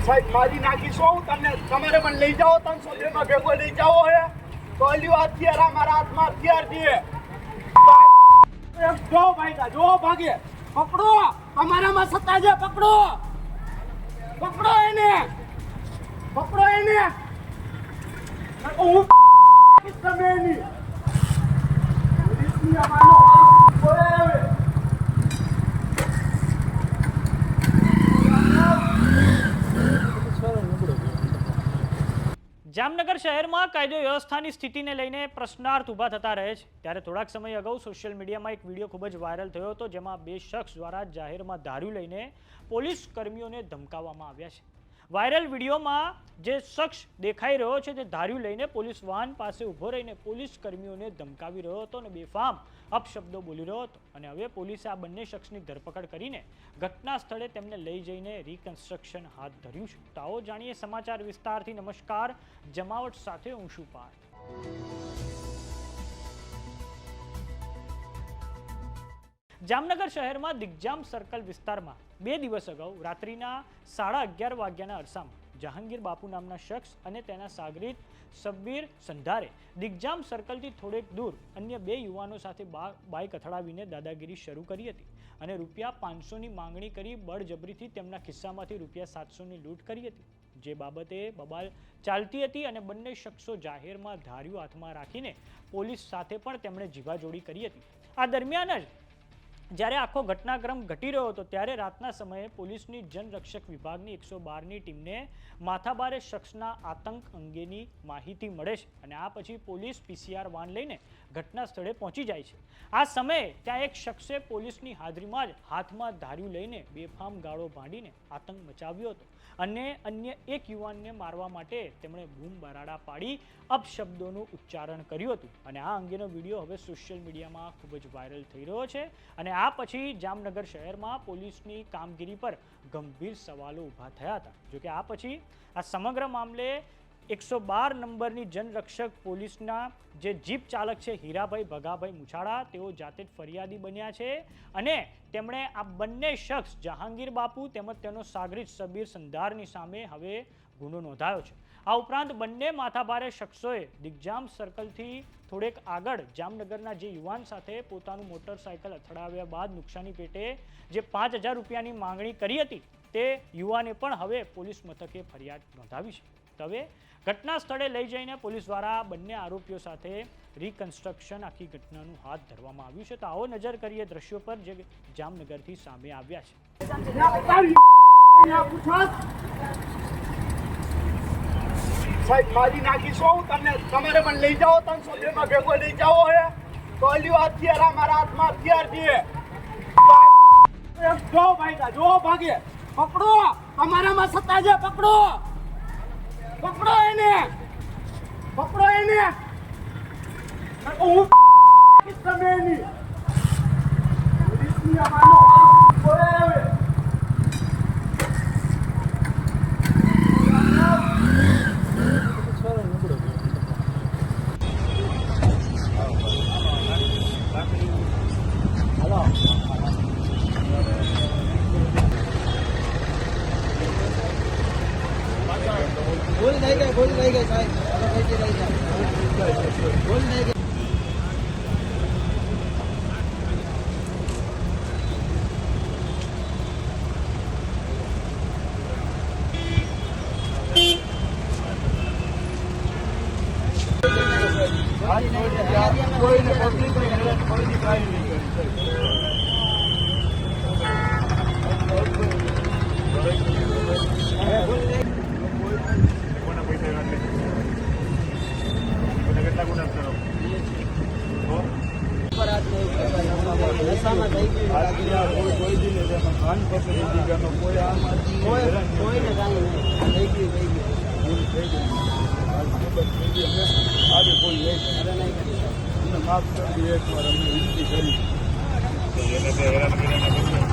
સાહેબ મારી નાખીશું તમને તમારે મને લઈ જાઓ 302 માં ભેગો લઈ જાઓ હે તો અલ્યો અત્યારે મારા હાથમાં અત્યાર છે જો ભાઈ જો ભાગે પકડો તમારામાં સત્તા છે પકડો એને હું તમે નહીં પોલીસની અમારો બોલાવે જામનગર શહેરમાં કાયદો વ્યવસ્થાની સ્થિતિને લઈને પ્રશ્નાર્થ ઊભા થતા રહે છે ત્યારે થોડાક સમય અગાઉ સોશિયલ મીડિયામાં એક વિડીયો ખૂબ જ વાયરલ થયો હતો જેમાં બે શખ્સ દ્વારા જાહેરમાં દારૂ લઈને પોલીસ કર્મીઓને ધમકાવવામાં આવ્યા છે વાયરલ વિડીયોમાં જે શખ્સ દેખાઈ રહ્યો છે તે દારૂ લઈને પોલીસ વાહન પાસે ઊભો રહીને પોલીસ કર્મીઓને ધમકાવી રહ્યો હતો અને બેફામ અપશબ્દો બોલી રહ્યો હતો અને હવે પોલીસે આ બંને શખ્સની ધરપકડ કરીને ઘટના સ્થળે તેમને લઈ જઈને રિકન્સ્ટ્રક્શન હાથ ધર્યું છે તો આવો જાણીએ સમાચાર વિસ્તારથી નમસ્કાર જમાવટ સાથે હું છું પાર્થ જામનગર શહેરમાં દિગ્જામ સર્કલ વિસ્તારમાં 2 દિવસ અગાઉ રાત્રિના 11:30 વાગ્યાના અરસામાં જહાંગીર બાપુ નામના શખ્સ અને તેના સાગરીત સબ્બીર સંધારે દિગ્જામ સર્કલથી થોડેક દૂર અન્ય 2 યુવાનો સાથે બાઇક અથડાવીને દાદાગીરી શરૂ કરી હતી અને ₹500ની માંગણી કરી બળજબરીથી તેમના ખિસ્સામાંથી ₹700ની લૂંટ કરી હતી જે બાબતે બબાલ ચાલતી હતી અને બંને શખ્સો જાહેરમાં ધાર્યું હાથમાં રાખીને પોલીસ સાથે પણ તેમણે જીવાજોડી કરી હતી આ દરમિયાન જ જ્યારે આખો ઘટનાક્રમ ઘટી રહ્યો હતો ત્યારે રાતના સમયે પોલીસની જનરક્ષક વિભાગની 112ની ટીમને માથાભારે શખ્સના આતંક અંગેની માહિતી મળે છે અને આ પછી પોલીસ PCR વાન લઈને ઘટના સ્થળે પહોંચી જાય છે આ સમયે ત્યાં એક શખ્સે પોલીસની હાજરીમાં જ હાથમાં ધાર્યું લઈને બેફામ ગાળો ભાંડીને આતંક મચાવ્યો હતો અને અન્ય એક યુવાનને મારવા માટે તેમણે બૂમ બરાડા પાડી અપશબ્દોનું ઉચ્ચારણ કર્યું હતું અને આ અંગેનો વિડીયો હવે સોશિયલ મીડિયામાં ખૂબ જ વાયરલ થઈ રહ્યો છે અને આ પછી જામનગર શહેરમાં પોલીસની કામગીરી પર ગંભીર સવાલો ઊભા થયા હતા જોકે આ પછી આ સમગ્ર મામલે 112 નંબરની જનરક્ષક પોલીસના જે જીપ ચાલક છે હીરાભાઈ ભગાભાઈ મુછાડા તેઓ જાતે જ ફરિયાદી બન્યા છે અને તેમણે આ બંને શખ્સ જહાંગીર બાપુ તેમજ તેનો સાગરીત સબીર સંધારની સામે હવે ગુનો નોંધાયો છે આ ઉપરાંત બંને માથાભારે શખ્સોએ દિગ્જામ સર્કલથી થોડેક આગળ જામનગરના જે યુવાન સાથે પોતાનું મોટરસાયકલ અથડાવ્યા બાદ નુકસાની પેટે જે ₹5000ની માંગણી કરી હતી તે યુવાને પણ હવે પોલીસ મથકે ફરિયાદ નોંધાવી છે હવે ઘટના સ્થળે લઈ જઈને પોલીસ દ્વારા બંને આરોપીઓ સાથે રિકન્સ્ટ્રક્શન આખી ઘટનાનું હાથ ધરવામાં આવ્યું છે તો આવો નજર કરીએ દ્રશ્યો પર જે જામનગરથી સામે આવ્યા છે સાહેબ મારી નાખીશું તમને તમારે મને લઈ જાઓ 302 માં ભેગો લઈ જાઓ હે તો અલ્યો અત્યારે મારા હાથમાં અત્યાર છે જો ભાઈ જો ભાગે પકડો તમારામાં સત્તા છે પકડો એને હું તમે નહીં પોલીસની અમારો બોલાવે गोली नहीं गई साहब गोली नहीं गई कोई नहीं पब्लिक कोई दिखाई नहीं आगे कोई माफ कर दिए एक बार हमने विनती करी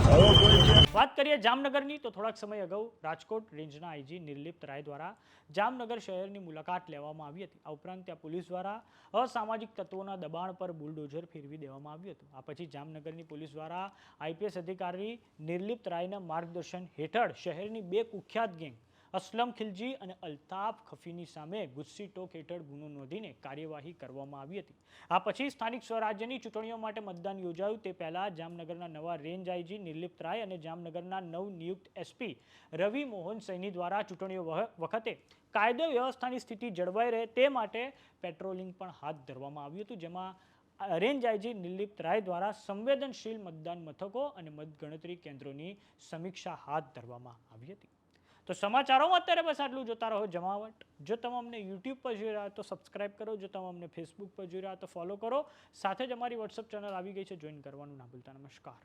વાત કરીએ જામનગરની તો થોડાક સમય અગાઉ રાજકોટ રેન્જના આઈજી નિર્લિપ્ત રાય દ્વારા જામનગર શહેરની મુલાકાત લેવામાં આવી હતી. આ ઉપરાંત ત્યાં પોલીસ દ્વારા અસામાજિક તત્વોના દબાણ પર બુલડોઝર ફેરવી દેવામાં આવ્યું હતું. આ પછી જામનગરની પોલીસ દ્વારા આઈપીએસ અધિકારી નિર્લિપ્ત રાયના માર્ગદર્શન હેઠળ શહેરની બે કુખ્યાત ગેંગ અસલમ ખિલજી અને અલ્તાફ ખફીની સામે ગુસ્સી ટોક હેઠળ ગુનો નોંધીને કાર્યવાહી કરવામાં આવી હતી. આ પછી સ્થાનિક સ્વરાજ્યની ચૂંટણીઓ માટે મતદાન યોજાયું તે પહેલા જામનગરના નવા રેન્જ આઈજી નિર્લિપ્ત રાય અને જામનગરના નવનિયુક્ત એસપી રવિ મોહન સૈની દ્વારા ચૂંટણીઓ વખતે કાયદો વ્યવસ્થાની સ્થિતિ જળવાઈ રહે તે માટે પેટ્રોલિંગ પણ હાથ ધરવામાં આવ્યું હતું, જેમાં રેન્જ આઈજી નિર્લિપ્ત રાય દ્વારા સંવેદનશીલ મતદાન મથકો અને મતગણતરી કેન્દ્રોની સમીક્ષા હાથ ધરવામાં આવી હતી. તો સમાચારોમાં અત્યારે બસ આટલું. જોતા રહો જમાવટ. જો તમે અમને યુટ્યુબ પર જોઈ રહ્યા તો સબસ્ક્રાઇબ કરો, જો તમે અમને ફેસબુક પર જોઈ રહ્યા તો ફોલો કરો. સાથે જ અમારી વોટ્સઅપ ચેનલ આવી ગઈ છે, જોઈન કરવાનું ના ભૂલતા. નમસ્કાર.